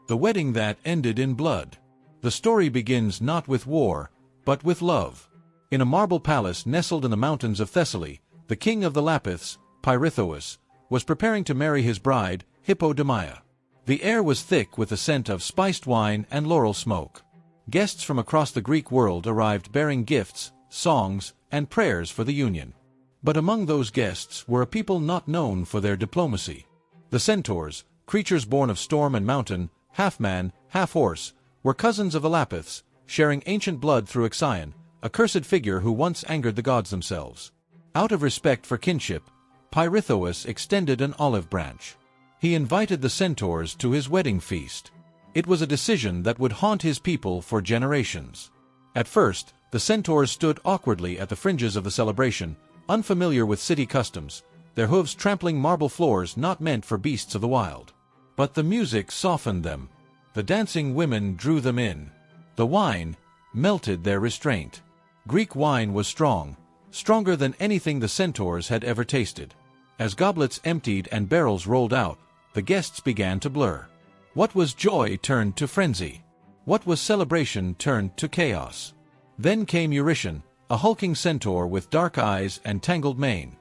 the wedding that ended in blood. The story begins not with war, but with love. In a marble palace nestled in the mountains of Thessaly, the king of the Lapiths, Pirithous, was preparing to marry his bride, Hippodamia. The air was thick with the scent of spiced wine and laurel smoke. Guests from across the Greek world arrived bearing gifts, songs, and prayers for the union. But among those guests were a people not known for their diplomacy. The Centaurs, creatures born of storm and mountain, half man, half horse, were cousins of the Lapiths, sharing ancient blood through Chiron, a cursed figure who once angered the gods themselves. Out of respect for kinship, Pirithous extended an olive branch. He invited the Centaurs to his wedding feast. It was a decision that would haunt his people for generations. At first, the Centaurs stood awkwardly at the fringes of the celebration, unfamiliar with city customs, their hooves trampling marble floors not meant for beasts of the wild. But the music softened them. The dancing women drew them in. The wine melted their restraint. Greek wine was strong, stronger than anything the Centaurs had ever tasted. As goblets emptied and barrels rolled out, the guests began to blur. What was joy turned to frenzy. What was celebration turned to chaos. Then came Eurytion, a hulking centaur with dark eyes and tangled mane.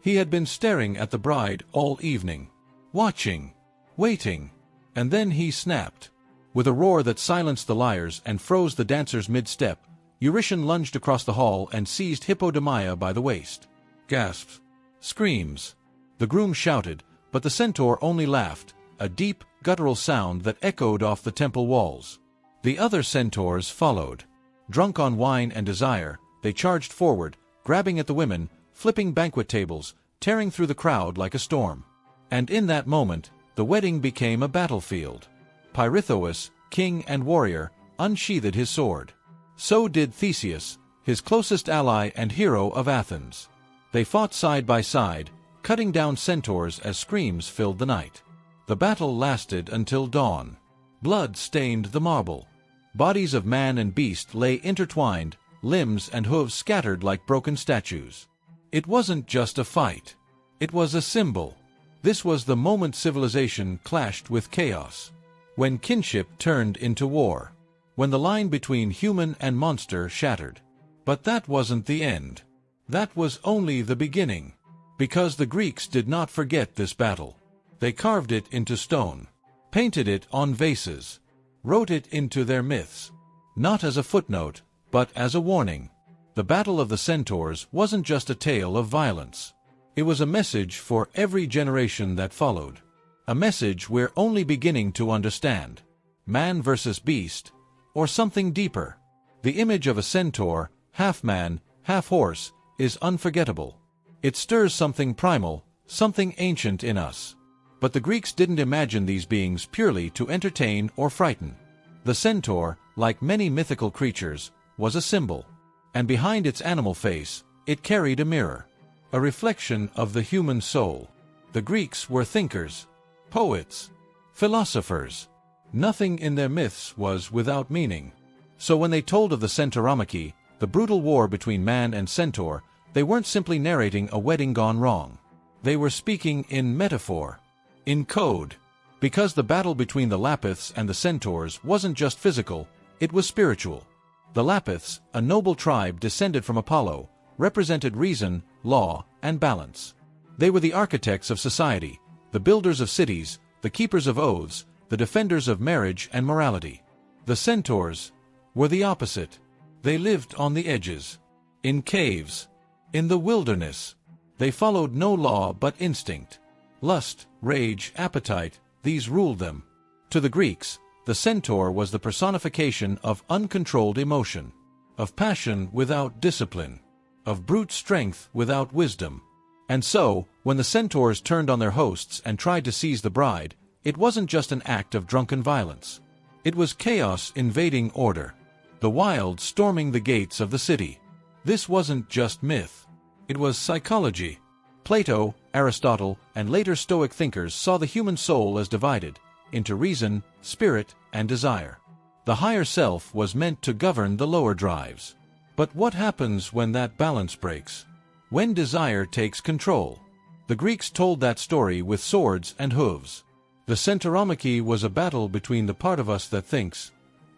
He had been staring at the bride all evening, watching, waiting, and then he snapped. With a roar that silenced the lyres and froze the dancers mid-step, Eurytion lunged across the hall and seized Hippodamia by the waist. Gasps. Screams. The groom shouted, but the centaur only laughed, a deep, guttural sound that echoed off the temple walls. The other centaurs followed. Drunk on wine and desire, they charged forward, grabbing at the women, flipping banquet tables, tearing through the crowd like a storm. And in that moment, the wedding became a battlefield. Pirithous, king and warrior, unsheathed his sword. So did Theseus, his closest ally and hero of Athens. They fought side by side, cutting down centaurs as screams filled the night. The battle lasted until dawn. Blood stained the marble. Bodies of man and beast lay intertwined, limbs and hooves scattered like broken statues. It wasn't just a fight. It was a symbol. This was the moment civilization clashed with chaos. When kinship turned into war. When the line between human and monster shattered. But that wasn't the end. That was only the beginning. Because the Greeks did not forget this battle. They carved it into stone, painted it on vases, wrote it into their myths. Not as a footnote, but as a warning. The Battle of the Centaurs wasn't just a tale of violence. It was a message for every generation that followed. A message we're only beginning to understand. Man versus beast, or something deeper. The image of a centaur, half man, half horse, is unforgettable. It stirs something primal, something ancient in us. But the Greeks didn't imagine these beings purely to entertain or frighten. The centaur, like many mythical creatures, was a symbol. And behind its animal face, it carried a mirror. A reflection of the human soul. The Greeks were thinkers, poets, philosophers. Nothing in their myths was without meaning. So when they told of the Centauromachy, the brutal war between man and centaur, they weren't simply narrating a wedding gone wrong. They were speaking in metaphor, in code. Because the battle between the Lapiths and the Centaurs wasn't just physical, it was spiritual. The Lapiths, a noble tribe descended from Apollo, represented reason, law, and balance. They were the architects of society, the builders of cities, the keepers of oaths, the defenders of marriage and morality. The Centaurs were the opposite. They lived on the edges, in caves, in the wilderness. They followed no law but instinct. Lust, rage, appetite, these ruled them. To the Greeks, the centaur was the personification of uncontrolled emotion, of passion without discipline, of brute strength without wisdom. And so, when the centaurs turned on their hosts and tried to seize the bride, it wasn't just an act of drunken violence. It was chaos invading order, the wild storming the gates of the city. This wasn't just myth. It was psychology. Plato, Aristotle, and later Stoic thinkers saw the human soul as divided into reason, spirit, and desire. The higher self was meant to govern the lower drives. But what happens when that balance breaks? When desire takes control? The Greeks told that story with swords and hooves. The Centauromachy was a battle between the part of us that thinks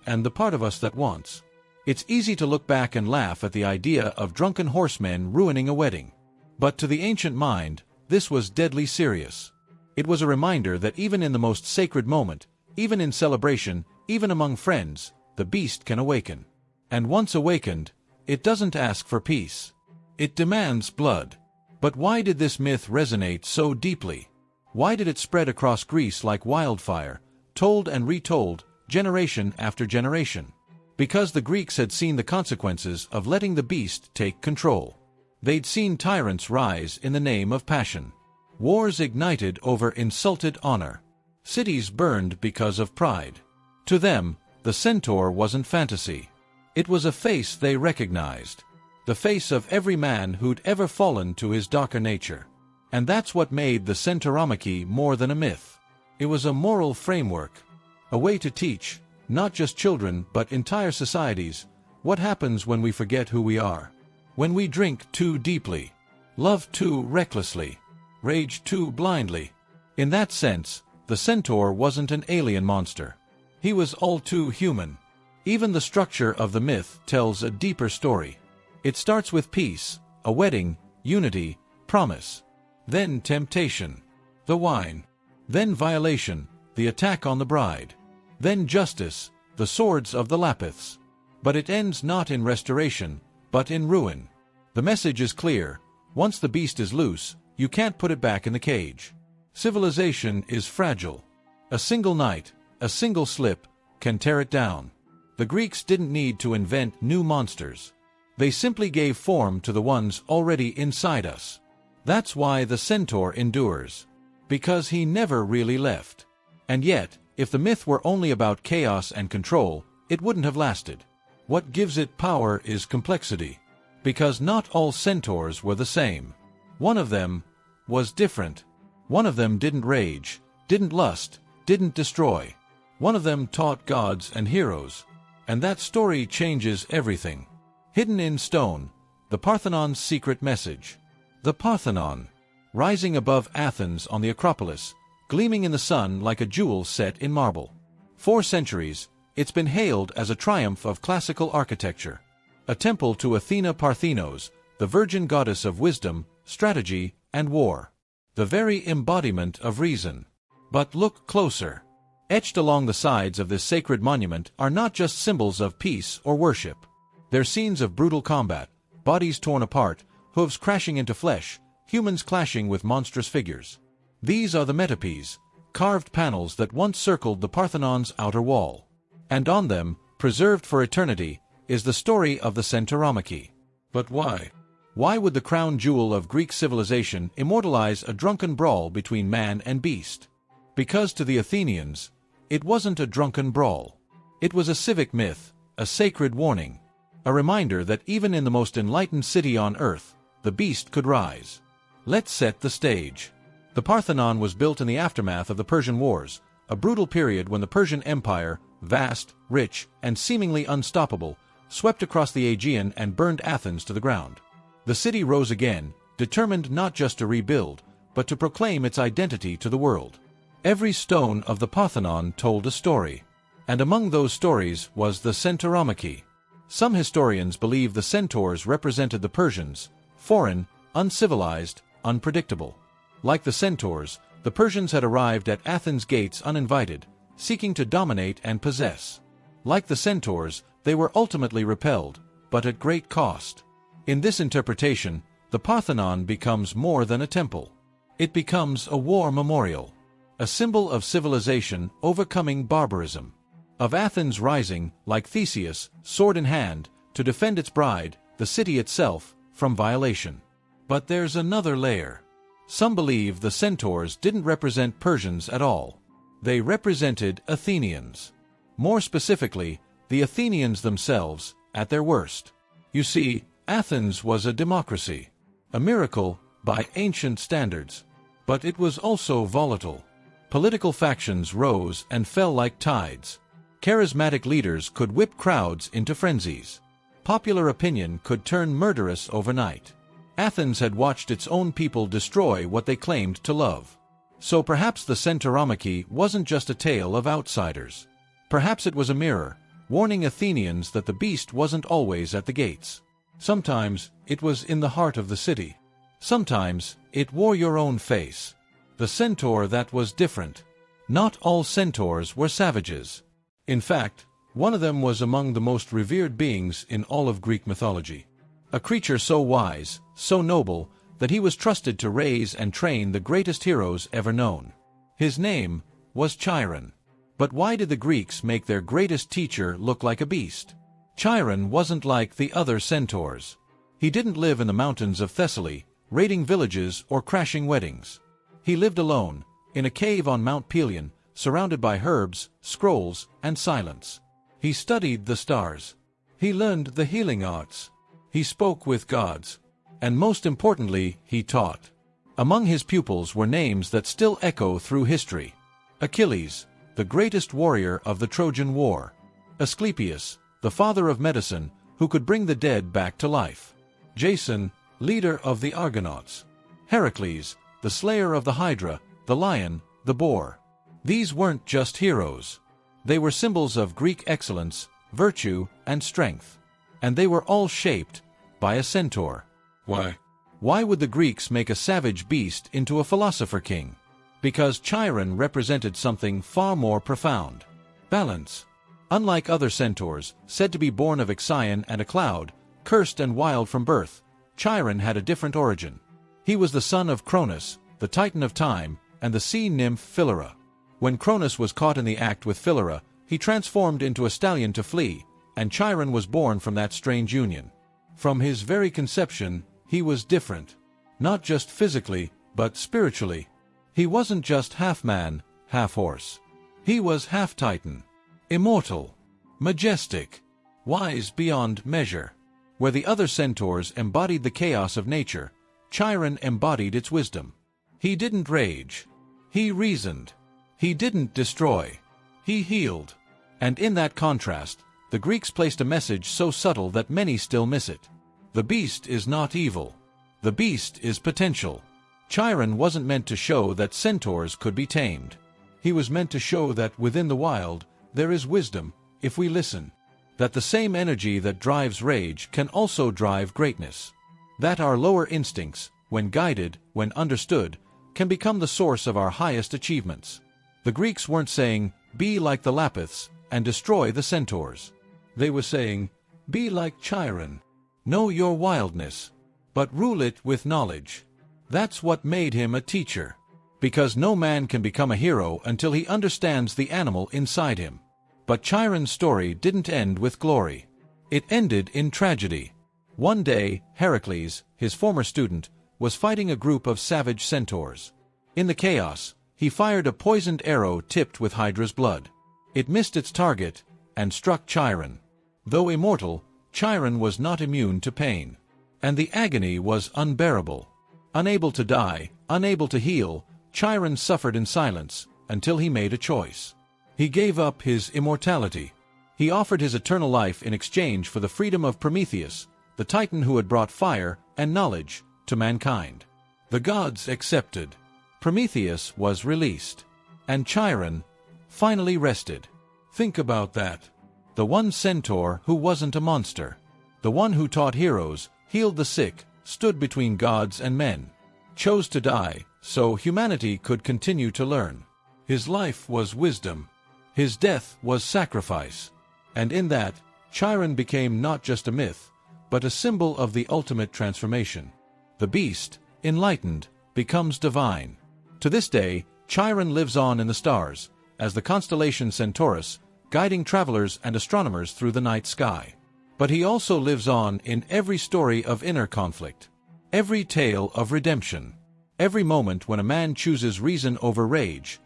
and the part of us that wants. It's easy to look back and laugh at the idea of drunken horsemen ruining a wedding. But to the ancient mind, this was deadly serious. It was a reminder that even in the most sacred moment, even in celebration, even among friends, the beast can awaken. And once awakened, it doesn't ask for peace. It demands blood. But why did this myth resonate so deeply? Why did it spread across Greece like wildfire, told and retold, generation after generation? Because the Greeks had seen the consequences of letting the beast take control. They'd seen tyrants rise in the name of passion. Wars ignited over insulted honor. Cities burned because of pride. To them, the centaur wasn't fantasy. It was a face they recognized. The face of every man who'd ever fallen to his darker nature. And that's what made the Centauromachy more than a myth. It was a moral framework. A way to teach, not just children but entire societies, what happens when we forget who we are. When we drink too deeply, love too recklessly, rage too blindly. In that sense, the centaur wasn't an alien monster. He was all too human. Even the structure of the myth tells a deeper story. It starts with peace, a wedding, unity, promise. Then temptation, the wine. Then violation, the attack on the bride. Then justice, the swords of the Lapiths. But it ends not in restoration, but in ruin. The message is clear. Once the beast is loose, you can't put it back in the cage. Civilization is fragile. A single night, a single slip, can tear it down. The Greeks didn't need to invent new monsters. They simply gave form to the ones already inside us. That's why the centaur endures. Because he never really left. And yet, if the myth were only about chaos and control, it wouldn't have lasted. What gives it power is complexity. Because not all centaurs were the same. One of them was different. One of them didn't rage, didn't lust, didn't destroy. One of them taught gods and heroes. And that story changes everything. Hidden in stone, the Parthenon's secret message. The Parthenon, rising above Athens on the Acropolis, gleaming in the sun like a jewel set in marble. 4 centuries, it's been hailed as a triumph of classical architecture. A temple to Athena Parthenos, the virgin goddess of wisdom, strategy, and war. The very embodiment of reason. But look closer. Etched along the sides of this sacred monument are not just symbols of peace or worship. They're scenes of brutal combat, bodies torn apart, hooves crashing into flesh, humans clashing with monstrous figures. These are the metopes, carved panels that once circled the Parthenon's outer wall. And on them, preserved for eternity, is the story of the Centauromachy. But why? Why would the crown jewel of Greek civilization immortalize a drunken brawl between man and beast? Because to the Athenians, it wasn't a drunken brawl. It was a civic myth, a sacred warning. A reminder that even in the most enlightened city on earth, the beast could rise. Let's set the stage. The Parthenon was built in the aftermath of the Persian Wars, a brutal period when the Persian Empire, vast, rich, and seemingly unstoppable, swept across the Aegean and burned Athens to the ground. The city rose again, determined not just to rebuild, but to proclaim its identity to the world. Every stone of the Parthenon told a story. And among those stories was the Centauromachy. Some historians believe the centaurs represented the Persians, foreign, uncivilized, unpredictable. Like the centaurs, the Persians had arrived at Athens' gates uninvited, seeking to dominate and possess. Like the centaurs, they were ultimately repelled, but at great cost. In this interpretation, the Parthenon becomes more than a temple. It becomes a war memorial, a symbol of civilization overcoming barbarism, of Athens rising, like Theseus, sword in hand, to defend its bride, the city itself, from violation. But there's another layer. Some believe the centaurs didn't represent Persians at all. They represented Athenians. More specifically, the Athenians themselves, at their worst. You see, Athens was a democracy, a miracle by ancient standards. But it was also volatile. Political factions rose and fell like tides. Charismatic leaders could whip crowds into frenzies. Popular opinion could turn murderous overnight. Athens had watched its own people destroy what they claimed to love. So perhaps the Centauromachy wasn't just a tale of outsiders. Perhaps it was a mirror, warning Athenians that the beast wasn't always at the gates. Sometimes it was in the heart of the city. Sometimes it wore your own face. The centaur that was different. Not all centaurs were savages. In fact, one of them was among the most revered beings in all of Greek mythology. A creature so wise, so noble, that he was trusted to raise and train the greatest heroes ever known. His name was Chiron. But why did the Greeks make their greatest teacher look like a beast? Chiron wasn't like the other centaurs. He didn't live in the mountains of Thessaly, raiding villages or crashing weddings. He lived alone, in a cave on Mount Pelion, surrounded by herbs, scrolls, and silence. He studied the stars. He learned the healing arts. He spoke with gods. And most importantly, he taught. Among his pupils were names that still echo through history. Achilles, the greatest warrior of the Trojan War. Asclepius, the father of medicine, who could bring the dead back to life. Jason, leader of the Argonauts. Heracles, the slayer of the Hydra, the lion, the boar. These weren't just heroes. They were symbols of Greek excellence, virtue, and strength. And they were all shaped by a centaur. Why? Why would the Greeks make a savage beast into a philosopher king? Because Chiron represented something far more profound. Balance. Unlike other centaurs, said to be born of Ixion and a cloud, cursed and wild from birth, Chiron had a different origin. He was the son of Cronus, the titan of time, and the sea nymph Philyra. When Cronus was caught in the act with Philyra, he transformed into a stallion to flee, and Chiron was born from that strange union. From his very conception, he was different. Not just physically, but spiritually. He wasn't just half man, half horse. He was half titan. Immortal. Majestic. Wise beyond measure. Where the other centaurs embodied the chaos of nature, Chiron embodied its wisdom. He didn't rage. He reasoned. He didn't destroy. He healed. And in that contrast, the Greeks placed a message so subtle that many still miss it. The beast is not evil. The beast is potential. Chiron wasn't meant to show that centaurs could be tamed. He was meant to show that within the wild, there is wisdom, if we listen. That the same energy that drives rage can also drive greatness. That our lower instincts, when guided, when understood, can become the source of our highest achievements. The Greeks weren't saying, be like the Lapiths, and destroy the centaurs. They were saying, be like Chiron. Know your wildness, but rule it with knowledge. That's what made him a teacher. Because no man can become a hero until he understands the animal inside him. But Chiron's story didn't end with glory. It ended in tragedy. One day, Heracles, his former student, was fighting a group of savage centaurs. In the chaos, he fired a poisoned arrow tipped with Hydra's blood. It missed its target and struck Chiron. Though immortal, Chiron was not immune to pain. And the agony was unbearable. Unable to die, unable to heal, Chiron suffered in silence until he made a choice. He gave up his immortality. He offered his eternal life in exchange for the freedom of Prometheus, the titan who had brought fire and knowledge to mankind. The gods accepted. Prometheus was released. And Chiron finally rested. Think about that. The one centaur who wasn't a monster. The one who taught heroes, healed the sick, stood between gods and men. Chose to die, so humanity could continue to learn. His life was wisdom. His death was sacrifice. And in that, Chiron became not just a myth, but a symbol of the ultimate transformation. The beast, enlightened, becomes divine. To this day, Chiron lives on in the stars, as the constellation Centaurus, guiding travelers and astronomers through the night sky. But he also lives on in every story of inner conflict, every tale of redemption, every moment when a man chooses reason over rage,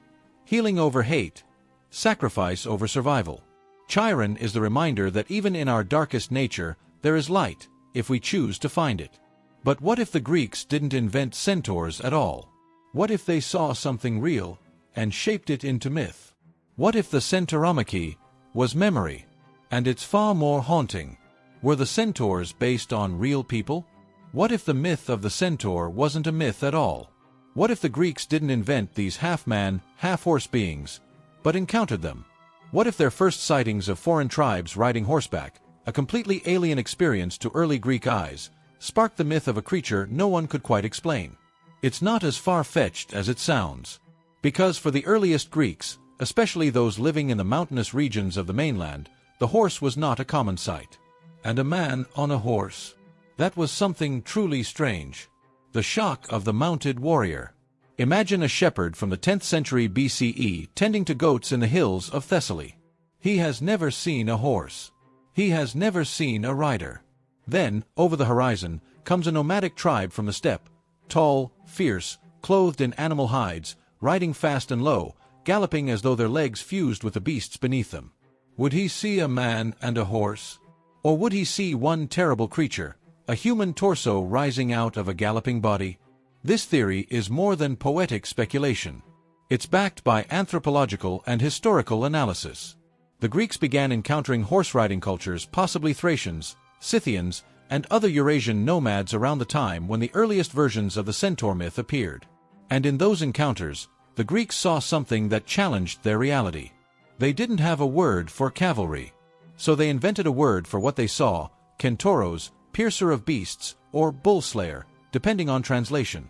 healing over hate, sacrifice over survival. Chiron is the reminder that even in our darkest nature, there is light, if we choose to find it. But what if the Greeks didn't invent centaurs at all? What if they saw something real and shaped it into myth? What if the Centauromachy was memory? And it's far more haunting. Were the centaurs based on real people? What if the myth of the centaur wasn't a myth at all, What if the Greeks didn't invent these half-man, half-horse beings, but encountered them? What if their first sightings of foreign tribes riding horseback, a completely alien experience to early Greek eyes, sparked the myth of a creature no one could quite explain? It's not as far-fetched as it sounds. Because for the earliest Greeks, especially those living in the mountainous regions of the mainland, the horse was not a common sight. And a man on a horse. That was something truly strange. The shock of the mounted warrior. Imagine a shepherd from the 10th century BCE tending to goats in the hills of Thessaly. He has never seen a horse. He has never seen a rider. Then, over the horizon, comes a nomadic tribe from the steppe, tall, fierce, clothed in animal hides, riding fast and low, galloping as though their legs fused with the beasts beneath them. Would he see a man and a horse? Or would he see one terrible creature, a human torso rising out of a galloping body? This theory is more than poetic speculation. It's backed by anthropological and historical analysis. The Greeks began encountering horse-riding cultures, possibly Thracians, Scythians, and other Eurasian nomads around the time when the earliest versions of the Centaur myth appeared. And in those encounters, the Greeks saw something that challenged their reality. They didn't have a word for cavalry. So they invented a word for what they saw: Centauros, piercer of beasts, or bull-slayer, depending on translation.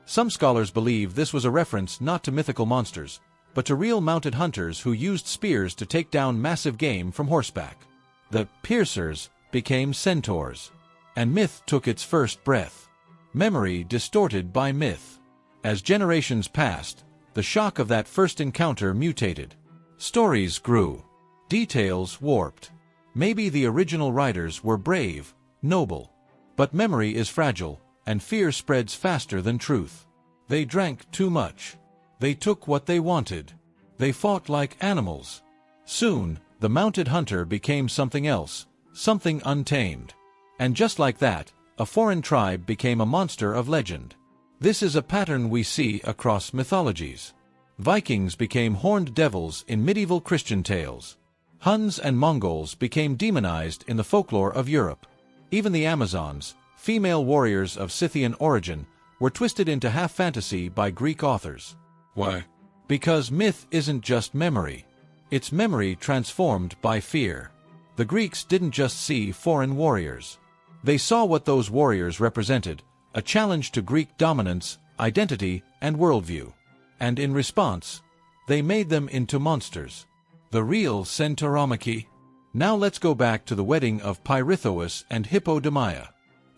Some scholars believe this was a reference not to mythical monsters, but to real mounted hunters who used spears to take down massive game from horseback. The piercers became centaurs, and myth took its first breath. Memory distorted by myth. As generations passed, the shock of that first encounter mutated. Stories grew. Details warped. Maybe the original riders were brave, noble. But memory is fragile, and fear spreads faster than truth. They drank too much. They took what they wanted. They fought like animals. Soon, the mounted hunter became something else, something untamed. And just like that, a foreign tribe became a monster of legend. This is a pattern we see across mythologies. Vikings became horned devils in medieval Christian tales. Huns and Mongols became demonized in the folklore of Europe. Even the Amazons, female warriors of Scythian origin, were twisted into half-fantasy by Greek authors. Why? Because myth isn't just memory. It's memory transformed by fear. The Greeks didn't just see foreign warriors. They saw what those warriors represented: a challenge to Greek dominance, identity, and worldview. And in response, they made them into monsters. The real Centauromachy. Now let's go back to the wedding of Pirithous and Hippodamia.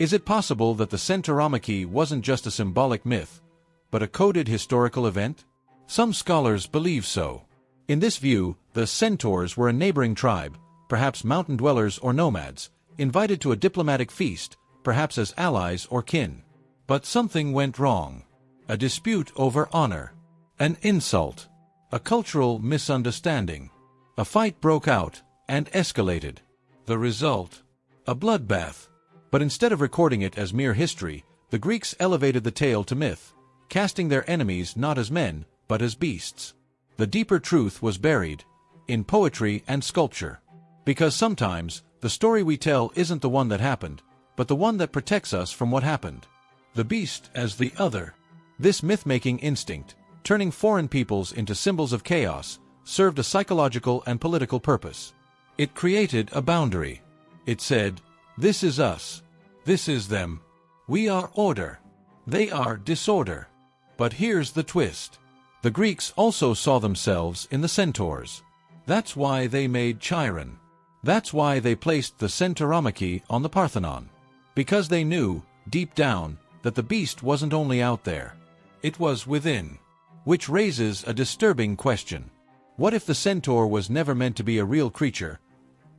Is it possible that the Centauromachy wasn't just a symbolic myth, but a coded historical event? Some scholars believe so. In this view, the Centaurs were a neighboring tribe, perhaps mountain dwellers or nomads, invited to a diplomatic feast, perhaps as allies or kin. But something went wrong. A dispute over honor. An insult. A cultural misunderstanding. A fight broke out and escalated. The result? A bloodbath. But instead of recording it as mere history, the Greeks elevated the tale to myth, casting their enemies not as men, but as beasts. The deeper truth was buried in poetry and sculpture. Because sometimes, the story we tell isn't the one that happened, but the one that protects us from what happened. The beast as the other. This myth-making instinct, turning foreign peoples into symbols of chaos, served a psychological and political purpose. It created a boundary. It said, "This is us. This is them. We are order. They are disorder." But here's the twist. The Greeks also saw themselves in the centaurs. That's why they made Chiron. That's why they placed the Centauromachy on the Parthenon. Because they knew, deep down, that the beast wasn't only out there. It was within. Which raises a disturbing question. What if the centaur was never meant to be a real creature,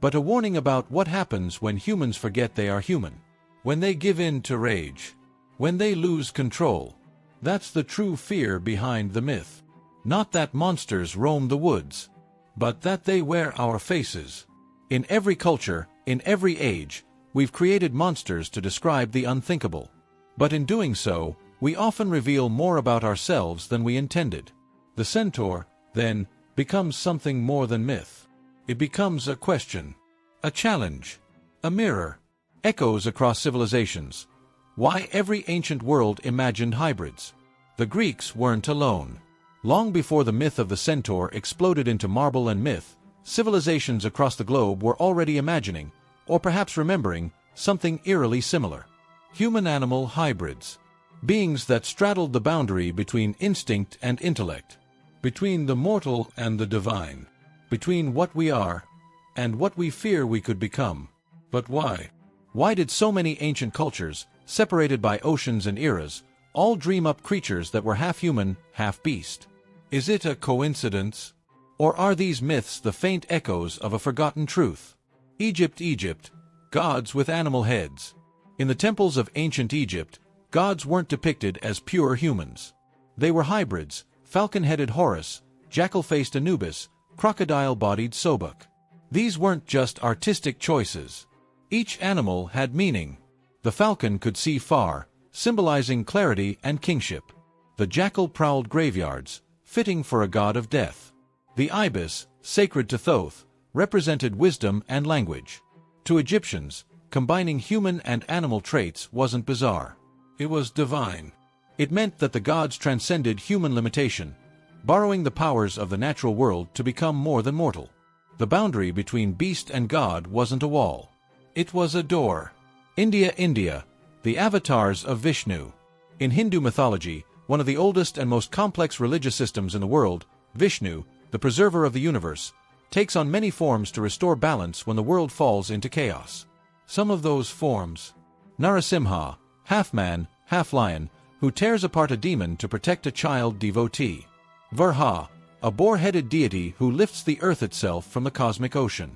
but a warning about what happens when humans forget they are human? When they give in to rage? When they lose control? That's the true fear behind the myth. Not that monsters roam the woods, but that they wear our faces. In every culture, in every age, we've created monsters to describe the unthinkable. But in doing so, we often reveal more about ourselves than we intended. The centaur, then, becomes something more than myth. It becomes a question, a challenge, a mirror, echoes across civilizations. Why every ancient world imagined hybrids? The Greeks weren't alone. Long before the myth of the centaur exploded into marble and myth, civilizations across the globe were already imagining, or perhaps remembering, something eerily similar. Human-animal hybrids. Beings that straddled the boundary between instinct and intellect, between the mortal and the divine, between what we are and what we fear we could become. But why? Why did so many ancient cultures, separated by oceans and eras, all dream up creatures that were half human, half beast? Is it a coincidence? Or are these myths the faint echoes of a forgotten truth? Egypt, gods with animal heads. In the temples of ancient Egypt, gods weren't depicted as pure humans. They were hybrids: falcon-headed Horus, jackal-faced Anubis, crocodile-bodied Sobuk. These weren't just artistic choices. Each animal had meaning. The falcon could see far, symbolizing clarity and kingship. The jackal prowled graveyards, fitting for a god of death. The ibis, sacred to Thoth, represented wisdom and language. To Egyptians, combining human and animal traits wasn't bizarre. It was divine. It meant that the gods transcended human limitation, borrowing the powers of the natural world to become more than mortal. The boundary between beast and god wasn't a wall. It was a door. India, the avatars of Vishnu. In Hindu mythology, one of the oldest and most complex religious systems in the world, Vishnu, the preserver of the universe, takes on many forms to restore balance when the world falls into chaos. Some of those forms: Narasimha, half-man, half-lion, who tears apart a demon to protect a child devotee. Varha, a boar-headed deity who lifts the earth itself from the cosmic ocean.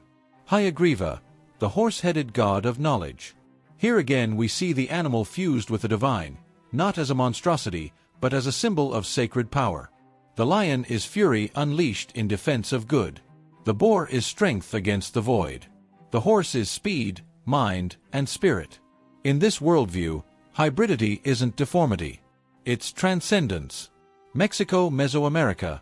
Hayagriva, the horse-headed god of knowledge. Here again we see the animal fused with the divine, not as a monstrosity, but as a symbol of sacred power. The lion is fury unleashed in defense of good. The boar is strength against the void. The horse is speed, mind, and spirit. In this worldview, hybridity isn't deformity. It's transcendence. Mexico, Mesoamerica.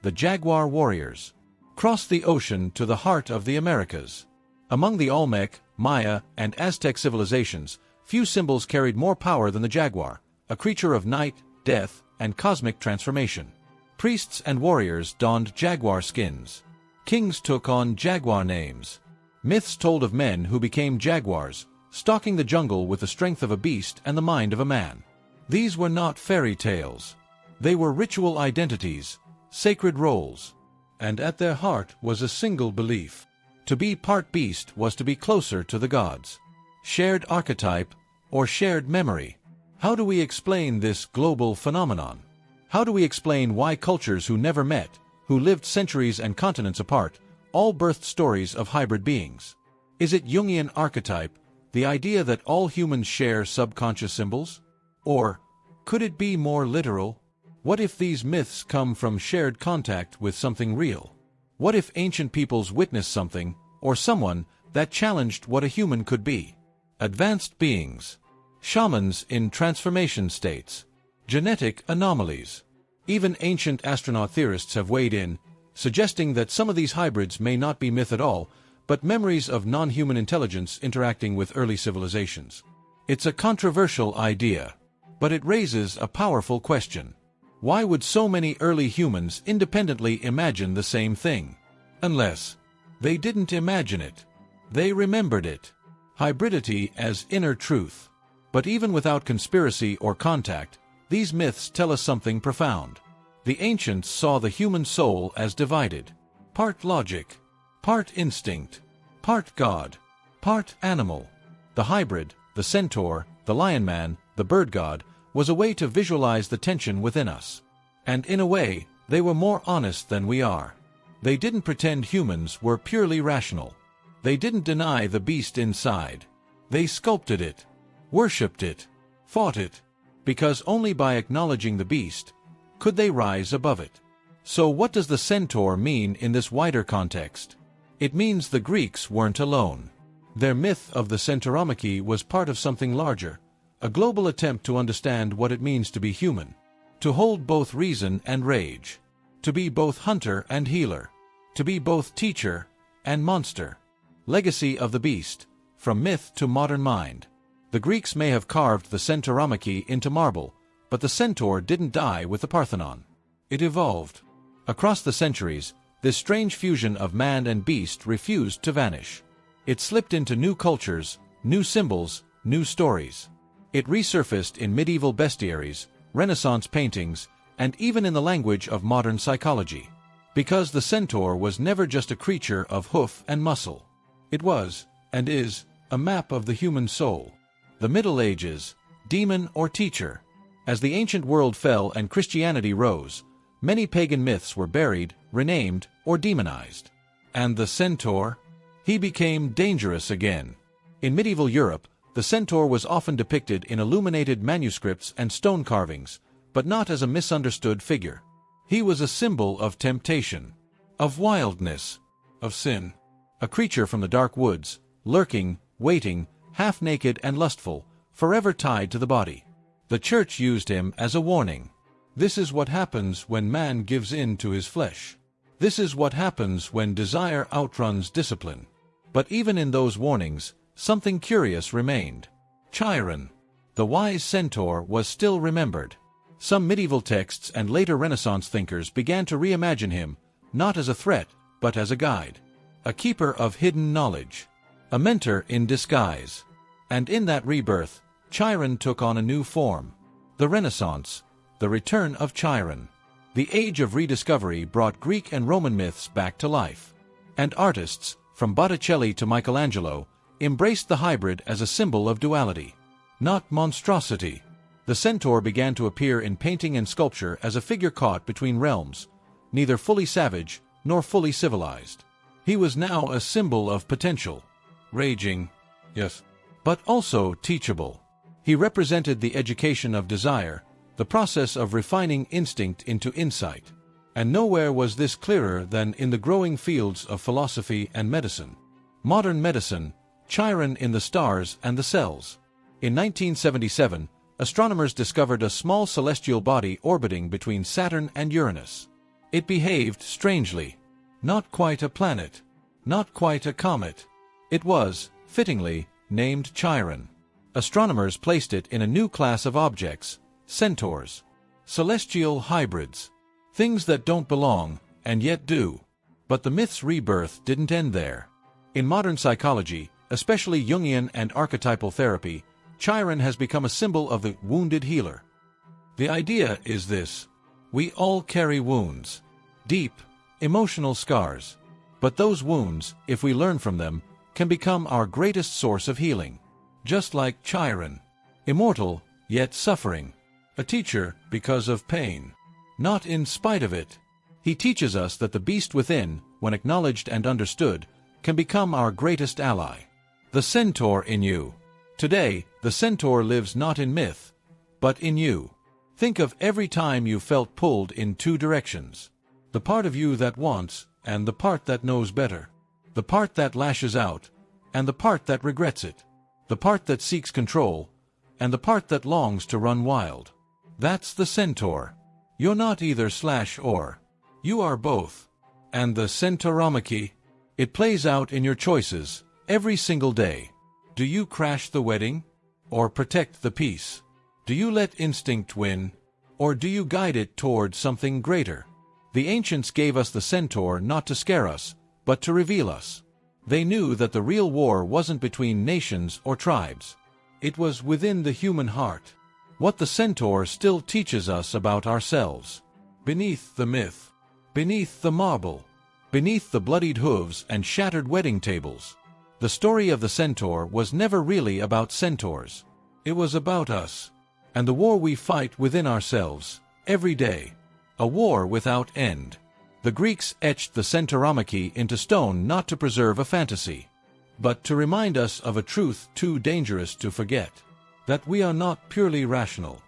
The jaguar warriors crossed the ocean to the heart of the Americas. Among the Olmec, Maya, and Aztec civilizations, few symbols carried more power than the jaguar, a creature of night, death, and cosmic transformation. Priests and warriors donned jaguar skins. Kings took on jaguar names. Myths told of men who became jaguars, stalking the jungle with the strength of a beast and the mind of a man. These were not fairy tales. They were ritual identities, sacred roles. And at their heart was a single belief. To be part beast was to be closer to the gods. Shared archetype, or shared memory. How do we explain this global phenomenon? How do we explain why cultures who never met, who lived centuries and continents apart, all birthed stories of hybrid beings? Is it Jungian archetype, the idea that all humans share subconscious symbols? Or could it be more literal? What if these myths come from shared contact with something real? What if ancient peoples witnessed something, or someone, that challenged what a human could be? Advanced beings. Shamans in transformation states. Genetic anomalies. Even ancient astronaut theorists have weighed in, suggesting that some of these hybrids may not be myth at all, but memories of non-human intelligence interacting with early civilizations. It's a controversial idea, but it raises a powerful question. Why would so many early humans independently imagine the same thing? Unless they didn't imagine it. They remembered it. Hybridity as inner truth. But even without conspiracy or contact, these myths tell us something profound. The ancients saw the human soul as divided. Part logic, part instinct, part god, part animal. The hybrid, the centaur, the lion man, the bird god, was a way to visualize the tension within us. And in a way, they were more honest than we are. They didn't pretend humans were purely rational. They didn't deny the beast inside. They sculpted it, worshipped it, fought it, because only by acknowledging the beast could they rise above it. So what does the centaur mean in this wider context? It means the Greeks weren't alone. Their myth of the Centauromachy was part of something larger, a global attempt to understand what it means to be human, to hold both reason and rage, to be both hunter and healer, to be both teacher and monster. Legacy of the beast, from myth to modern mind. The Greeks may have carved the Centauromachy into marble, But the centaur didn't die with the Parthenon. It evolved. Across the centuries, this strange fusion of man and beast refused to vanish. It slipped into new cultures, new symbols, new stories. It resurfaced in medieval bestiaries, Renaissance paintings, and even in the language of modern psychology. Because the centaur was never just a creature of hoof and muscle. It was, and is, a map of the human soul. The Middle Ages, demon or teacher. As the ancient world fell and Christianity rose, many pagan myths were buried, renamed, or demonized. And the centaur? He became dangerous again. In medieval Europe, the centaur was often depicted in illuminated manuscripts and stone carvings, but not as a misunderstood figure. He was a symbol of temptation, of wildness, of sin. A creature from the dark woods, lurking, waiting, half-naked and lustful, forever tied to the body. The church used him as a warning. This is what happens when man gives in to his flesh. This is what happens when desire outruns discipline. But even in those warnings, something curious remained. Chiron, the wise centaur, was still remembered. Some medieval texts and later Renaissance thinkers began to reimagine him, not as a threat, but as a guide. A keeper of hidden knowledge. A mentor in disguise. And in that rebirth, Chiron took on a new form. The Renaissance, the return of Chiron. The age of rediscovery brought Greek and Roman myths back to life. And artists, from Botticelli to Michelangelo, embraced the hybrid as a symbol of duality, not monstrosity. The centaur began to appear in painting and sculpture as a figure caught between realms, neither fully savage nor fully civilized. He was now a symbol of potential, raging, yes, but also teachable. He represented the education of desire, the process of refining instinct into insight. And nowhere was this clearer than in the growing fields of philosophy and medicine. Modern medicine, Chiron in the stars and the cells. In 1977, astronomers discovered a small celestial body orbiting between Saturn and Uranus. It behaved strangely. Not quite a planet. Not quite a comet. It was, fittingly, named Chiron. Astronomers placed it in a new class of objects, centaurs. Celestial hybrids. Things that don't belong, and yet do. But the myth's rebirth didn't end there. In modern psychology, especially Jungian and archetypal therapy, Chiron has become a symbol of the wounded healer. The idea is this: we all carry wounds. Deep, emotional scars. But those wounds, if we learn from them, can become our greatest source of healing. Just like Chiron. Immortal, yet suffering. A teacher because of pain. Not in spite of it. He teaches us that the beast within, when acknowledged and understood, can become our greatest ally. The centaur in you. Today, the centaur lives not in myth, but in you. Think of every time you felt pulled in two directions. The part of you that wants, and the part that knows better. The part that lashes out, and the part that regrets it. The part that seeks control, and the part that longs to run wild. That's the centaur. You're not either or. You are both. And the Centauromachy, it plays out in your choices, every single day. Do you crash the wedding? Or protect the peace? Do you let instinct win? Or do you guide it toward something greater? The ancients gave us the centaur not to scare us, but to reveal us. They knew that the real war wasn't between nations or tribes. It was within the human heart. What the centaur still teaches us about ourselves. Beneath the myth. Beneath the marble. Beneath the bloodied hooves and shattered wedding tables. The story of the centaur was never really about centaurs. It was about us. And the war we fight within ourselves, every day. A war without end. The Greeks etched the Centauromachy into stone not to preserve a fantasy, but to remind us of a truth too dangerous to forget. That we are not purely rational.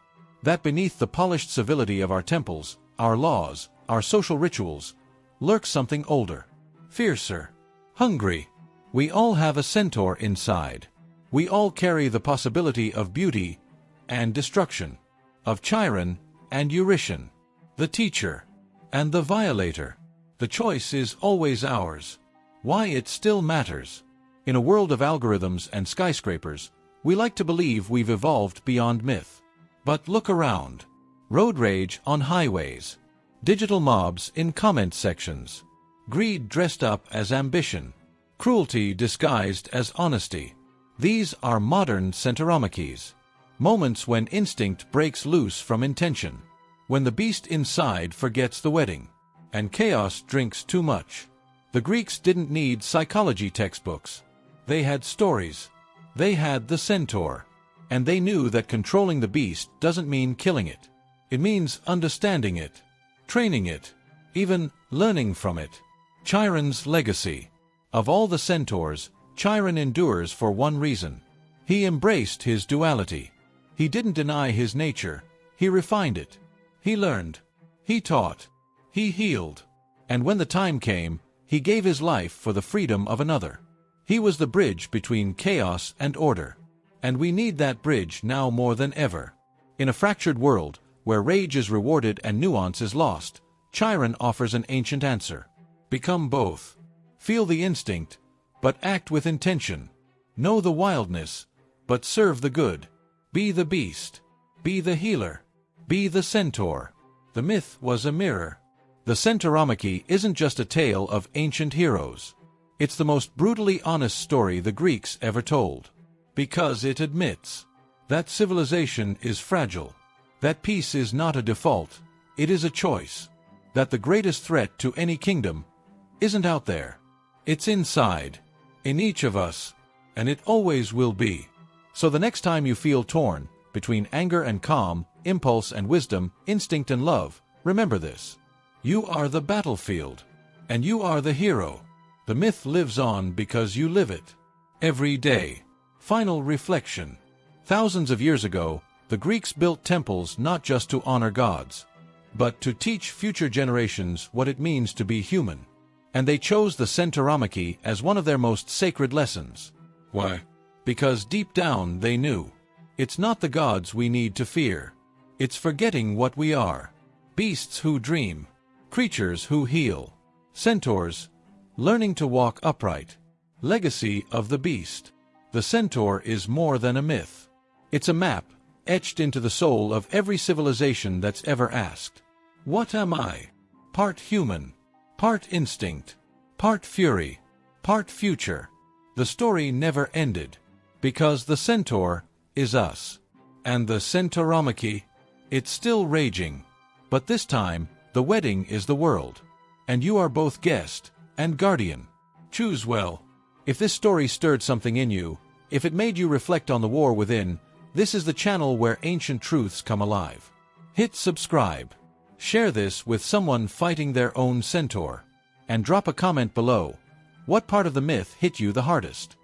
That beneath the polished civility of our temples, our laws, our social rituals, lurks something older, fiercer, hungry. We all have a centaur inside. We all carry the possibility of beauty and destruction, of Chiron and Eurytion, the teacher and the violator. The choice is always ours. Why it still matters. In a world of algorithms and skyscrapers, we like to believe we've evolved beyond myth. But look around. road rage on highways, digital mobs in comment sections, greed dressed up as ambition, cruelty disguised as honesty. These are modern Centauromachies. Moments when instinct breaks loose from intention, when the beast inside forgets the wedding, and chaos drinks too much. The Greeks didn't need psychology textbooks. They had stories. They had the centaur. And they knew that controlling the beast doesn't mean killing it. It means understanding it, training it, even learning from it. Chiron's legacy. Of all the centaurs, Chiron endures for one reason. He embraced his duality. He didn't deny his nature. He refined it. He learned. He taught. He healed. And when the time came, he gave his life for the freedom of another. He was the bridge between chaos and order. And we need that bridge now more than ever. In a fractured world, where rage is rewarded and nuance is lost, Chiron offers an ancient answer. Become both. Feel the instinct, but act with intention. Know the wildness, but serve the good. Be the beast. Be the healer. Be the centaur. The myth was a mirror. The Centauromachy isn't just a tale of ancient heroes. It's the most brutally honest story the Greeks ever told. Because it admits that civilization is fragile, that peace is not a default, it is a choice, that the greatest threat to any kingdom isn't out there. It's inside, in each of us, and it always will be. So the next time you feel torn between anger and calm, impulse and wisdom, instinct and love, remember this. You are the battlefield, and you are the hero. The myth lives on because you live it. Every day. Final reflection. Thousands of years ago, the Greeks built temples not just to honor gods, but to teach future generations what it means to be human. And they chose the Centauromachy as one of their most sacred lessons. Why? Because deep down they knew. It's not the gods we need to fear. It's forgetting what we are. Beasts who dream. Creatures who heal. Centaurs, learning to walk upright. Legacy of the beast. The centaur is more than a myth. It's a map, etched into the soul of every civilization that's ever asked, "What am I?" Part human, part instinct, part fury, part future. The story never ended, because the centaur is us. And the Centauromachy, it's still raging. But this time, the wedding is the world. And you are both guest and guardian. Choose well. If this story stirred something in you, if it made you reflect on the war within, this is the channel where ancient truths come alive. Hit subscribe. Share this with someone fighting their own centaur. And drop a comment below. What part of the myth hit you the hardest?